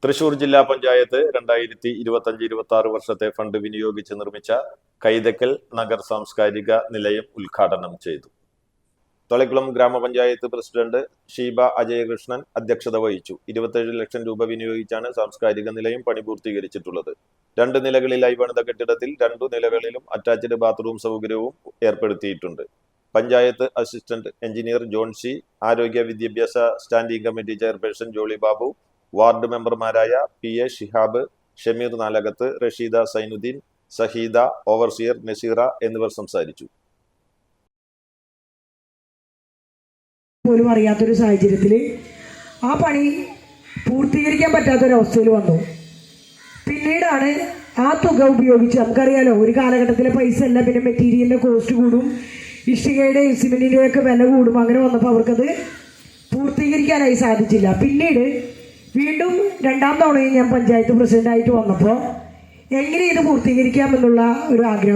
തൃശൂർ ജില്ലാ പഞ്ചായത്ത് 2025-26 വർഷത്തെ ഫണ്ട് വിനിയോഗിച്ച് നിർമ്മിച്ച കൈതക്കൽ നഗർ സാംസ്കാരിക നിലയം ഉദ്ഘാടനം ചെയ്തു. തളിക്കുളം ഗ്രാമപഞ്ചായത്ത് പ്രസിഡന്റ് ഷീബ അജയകൃഷ്ണൻ അധ്യക്ഷത വഹിച്ചു. 27 ലക്ഷം രൂപ വിനിയോഗിച്ചാണ് സാംസ്കാരിക നിലയം പണി പൂർത്തീകരിച്ചിട്ടുള്ളത്. 2 നിലകളിലായി പണിത കെട്ടിടത്തിൽ 2 നിലകളിലും അറ്റാച്ച്ഡ് ബാത്റൂം സൗകര്യവും ഏർപ്പെടുത്തിയിട്ടുണ്ട്. Panchayat assistant engineer John C, ആരോഗ്യ വിദ്യാഭ്യാസ standing committee chairperson Jolly Babu, ward മെമ്പർമാരായ PA ഷിഹാബ്, ഷമീർ നാലകത്ത്, റഷീദ സൈനുദ്ദീൻ, സഹീദ, ഓവർസിയർ നസീറ എന്നിവർ സംസാരിച്ചു. പോലും അറിയാത്തൊരു സാഹചര്യത്തിൽ ആ പണി പൂർത്തീകരിക്കാൻ പറ്റാത്തൊരവസ്ഥയിൽ വന്നു. പിന്നീടാണ് ആ തുക ഉപയോഗിച്ച്, നമുക്കറിയാലോ ഒരു കാലഘട്ടത്തിലെ പൈസ അല്ല, പിന്നെ മെറ്റീരിയലിൻ്റെ കോസ്റ്റ് കൂടും, ഇഷ്ടികയുടെയും സിമെൻറ്റിൻ്റെയും ഒക്കെ വില കൂടും. അങ്ങനെ വന്നപ്പോൾ അവർക്കത് പൂർത്തീകരിക്കാനായി സാധിച്ചില്ല. പിന്നീട് വീണ്ടും 2ാം തവണയും ഞാൻ പഞ്ചായത്ത് പ്രസിഡൻ്റായിട്ട് വന്നപ്പോൾ എങ്ങനെ ഇത് പൂർത്തീകരിക്കാമെന്നുള്ള ഒരു ആഗ്രഹം